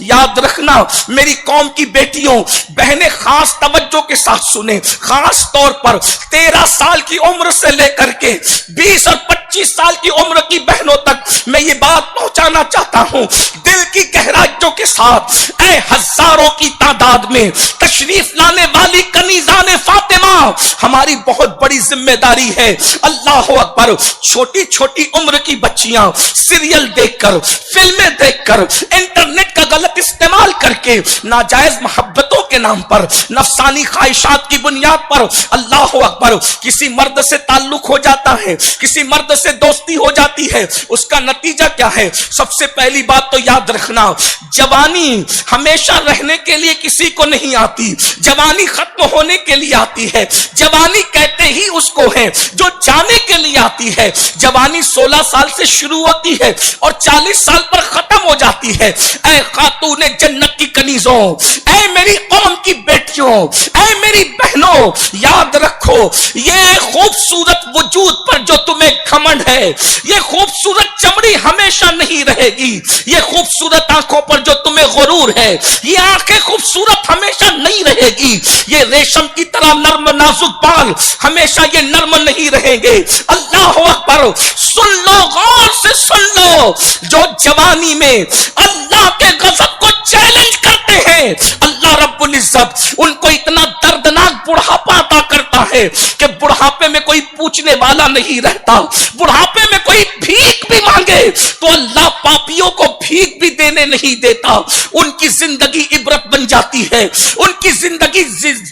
یاد رکھنا میری قوم کی بیٹیوں بہنیں خاص توجہ کے ساتھ سنیں، خاص طور پر 13 سال کی عمر سے لے کر کے 20 اور 25 سال کی عمر کی بہنوں تک میں یہ بات پہنچانا چاہتا ہوں دل کی گہرائیوں کے ساتھ۔ اے ہزاروں کی تعداد میں تشریف لانے والی کنیزان فاطمہ، ہماری بہت بڑی ذمہ داری ہے۔ اللہ اکبر، چھوٹی چھوٹی عمر کی بچیاں سیریل دیکھ کر، فلمیں دیکھ کر، انٹرنیٹ کا غلط استعمال کر کے ناجائز محبتوں کے نام پر، نفسانی خواہشات کی بنیاد پر، اللہ اکبر، کسی مرد سے تعلق ہو جاتا ہے، کسی مرد سے دوستی ہو جاتی ہے۔ اس کا نتیجہ کیا ہے؟ سب سے پہلی بات تو یاد رکھنا، جوانی ہمیشہ رہنے کے لیے کسی کو نہیں آتی، جوانی ختم ہونے کے لیے آتی ہے۔ جوانی کہتے ہی اس کو ہے جو جانے کے لیے آتی ہے۔ جوانی 16 سال سے شروع ہوتی ہے اور 40 سال پر ختم ہو جاتی ہے۔ اے خاتون جنت کی کنیزوں، اے میری قوم کی بیٹیوں، اے میری بہنوں، یاد رکھو یہ خوبصورت وجود پر جو تمہیں گھمنڈ ہے، یہ خوبصورت چمڑی ہمیشہ نہیں رہے گی، یہ خوبصورت آنکھوں پر جو تمہیں غرور ہے، یہ آنکھیں خوبصورت ہمیشہ نہیں رہے گی، یہ ریشم کی طرح نرم نازک بال ہمیشہ یہ نرم نہیں رہیں گے۔ اللہ اکبر، سن لو، غور سے سن لو، جو جوانی میں اللہ کے غضب کو چیلنج کرتے ہیں، اللہ رب العزت ان کو اتنا دردناک بڑھاپا عطا کرتا ہے کہ بڑھاپے میں کوئی پوچھنے والا نہیں رہتا۔ بڑھاپے میں کوئی بھیک بھی مانگے تو اللہ پاپیوں کو بھیک بھی دینے نہیں دیتا۔ ان کی زندگی عبرت بن جاتی ہے، ان کی زندگی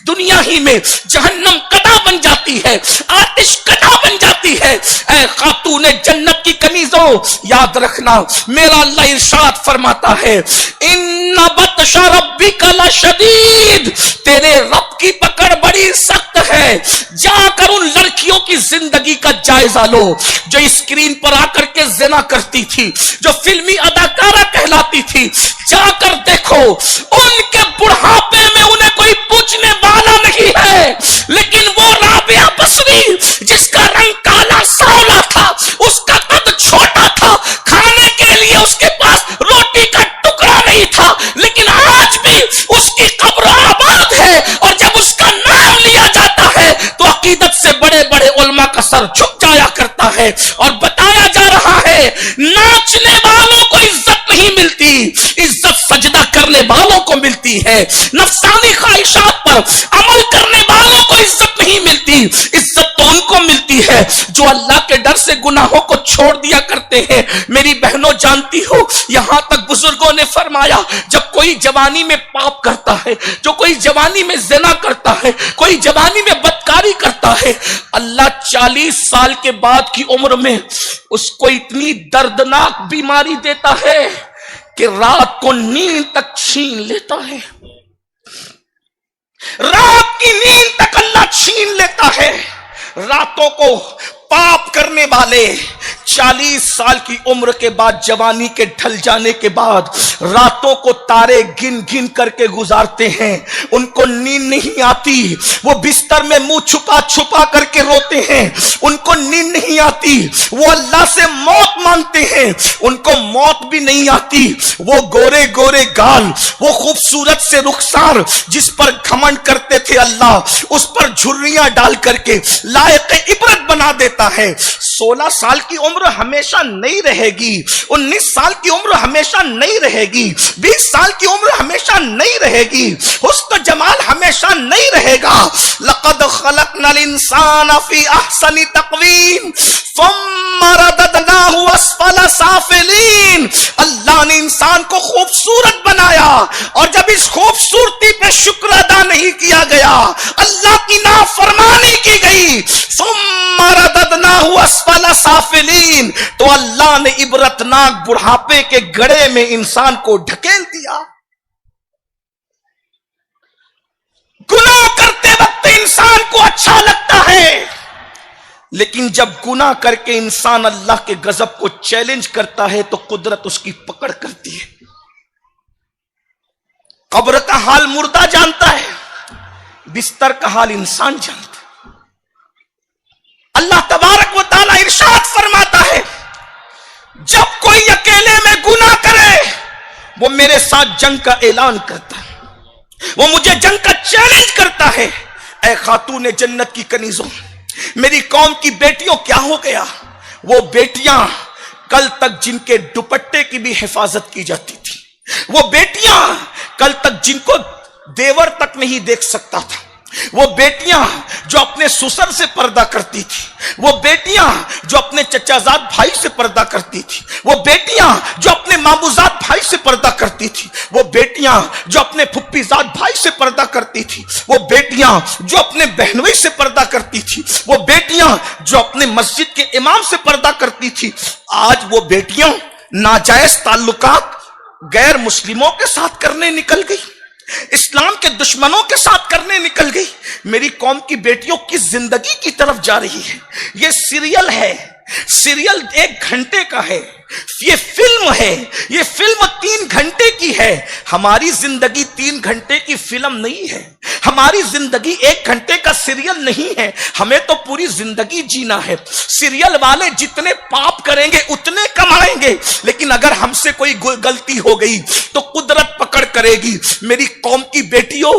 دنیا ہی میں جہنم قدا بن جاتی ہے، آتش قدا بن جاتی ہے۔ اے خاتون جنت کی کنیزوں، یاد رکھنا میرا اللہ ارشاد فرماتا ہے، ان بطش ربک لشدید، تیرے رب کی پکڑ بڑی سخت ہے۔ جا کر ان لڑکیوں کی زندگی کا جائزہ لو جو اسکرین پر آ کر کے زنا کرتی تھی، جو فلمی اداکارہ کہلاتی تھی، جا کر دیکھو ان کے بڑھاپے میں انہیں کوئی پوچھنے والا نہیں ہے، لیکن وہ رابعہ بصری جس کا رنگ کالا سانولا تھا، اس کا قد چھوٹا تھا، کھانے کے لیے اس کے پاس روٹی کا ٹکڑا نہیں تھا، لیکن آج بھی اس کی قبر آباد ہے، اور جب اس کا نام لیا جاتا ہے تو عقیدت سے بڑے بڑے علماء کا سر جھک جایا کرتا ہے، اور بتایا جا رہا ہے ناچنے والوں کو عزت نہیں ملتی، عزت سجدہ کرنے والوں کو ملتی ہے۔ نفسانی خواہشات پر عمل کرنے والوں کو عزت نہیں ملتی، عزت تو ان کو ملتی ہے جو اللہ کے ڈر سے گناہوں کو چھوڑ دیا کرتے ہیں۔ میری بہنوں جانتی ہو، یہاں تک بزرگوں نے فرمایا جب کوئی جوانی میں پاپ کرتا ہے، جو کوئی جوانی میں زنا کرتا ہے، کوئی جوانی میں بدکاری کرتا ہے، اللہ 40 سال کے بعد کی عمر میں اس کو اتنی دردناک بیماری دیتا ہے کہ رات کو نیند تک چھین لیتا ہے، رات کی نیند تک اللہ چھین لیتا ہے۔ راتوں کو پاپ کرنے والے 40 سال کی عمر کے بعد، جوانی کے ڈھل جانے کے بعد، راتوں کو تارے گن گن کر کے گزارتے ہیں، ان کو نیند نہیں آتی، وہ بستر میں منہ چھپا چھپا کر کے روتے ہیں، ان کو نیند نہیں آتی، وہ اللہ سے موت مانگتے ہیں، ان کو موت بھی نہیں آتی۔ وہ گورے گورے گال، وہ خوبصورت سے رخسار جس پر گھمنڈ کرتے تھے اللہ، اس پر جھریاں ڈال کر کے لائق عبرت بنا دیتا ہے۔ 16 سال کی عمر ہمیشہ نہیں رہے گی، 19 سال کی عمر ہمیشہ نہیں رہے گی، 20 سال کی عمر ہمیشہ نہیں رہے گی، حسن و جمال ہمیشہ نہیں رہے گا۔ لقد خلقنا الانسان فی احسن تقویم ثم رددناہ اسفل سافلین، اللہ نے انسان کو خوبصورت بنایا، اور جب اس خوبصورتی پہ شکر ادا نہیں کیا گیا، اللہ کی نافرمانی کی گئی، ثم رددناہ اسفل سافلین، تو اللہ نے عبرتناک بڑھاپے کے گڑھے میں انسان کو ڈھکیل دیا۔ گناہ کرتے وقت انسان کو اچھا لگتا ہے، لیکن جب گناہ کر کے انسان اللہ کے غضب کو چیلنج کرتا ہے تو قدرت اس کی پکڑ کرتی ہے۔ قبر کا حال مردہ جانتا ہے، بستر کا حال انسان جانتا ہے۔ اللہ تبارک و تعالی ارشاد فرماتا ہے، جب کوئی اکیلے میں گناہ کرے وہ میرے ساتھ جنگ کا اعلان کرتا ہے، وہ مجھے جنگ کا چیلنج کرتا ہے۔ اے خاتون جنت کی کنیزوں، میری قوم کی بیٹیوں، کیا ہو گیا؟ وہ بیٹیاں کل تک جن کے دوپٹے کی بھی حفاظت کی جاتی تھی، وہ بیٹیاں کل تک جن کو دیور تک نہیں دیکھ سکتا تھا، وہ بیٹیاں جو اپنے سسر سے پردہ کرتی تھی، وہ بیٹیاں جو اپنے چچا زاد بھائی سے پردہ کرتی تھی، وہ بیٹیاں جو اپنے مامو زاد بھائی سے پردہ کرتی تھی، وہ بیٹیاں جو اپنے پھپھی زاد بھائی سے پردہ کرتی تھی، وہ بیٹیاں جو اپنے بہنوئی سے پردہ کرتی تھی، وہ بیٹیاں جو اپنے مسجد کے امام سے پردہ کرتی تھی، آج وہ بیٹیاں ناجائز تعلقات غیر مسلموں کے ساتھ کرنے نکل گئی، اسلام کے دشمنوں کے ساتھ کرنے نکل گئی۔ میری قوم کی بیٹیوں کی زندگی کی طرف جا رہی ہے۔ یہ سیریل ہے، سیریل 1 گھنٹے کا ہے، یہ فلم ہے، یہ فلم 3 گھنٹے کی ہے۔ ہماری زندگی 3 گھنٹے کی فلم نہیں ہے، ہماری زندگی 1 گھنٹے کا سیریل نہیں ہے، ہمیں تو پوری زندگی جینا ہے۔ سیریل والے جتنے پاپ کریں گے اتنے کمائیں گے، لیکن اگر ہم سے کوئی غلطی ہو گئی تو قدرت پکڑ کرے گی۔ میری قوم کی بیٹیوں،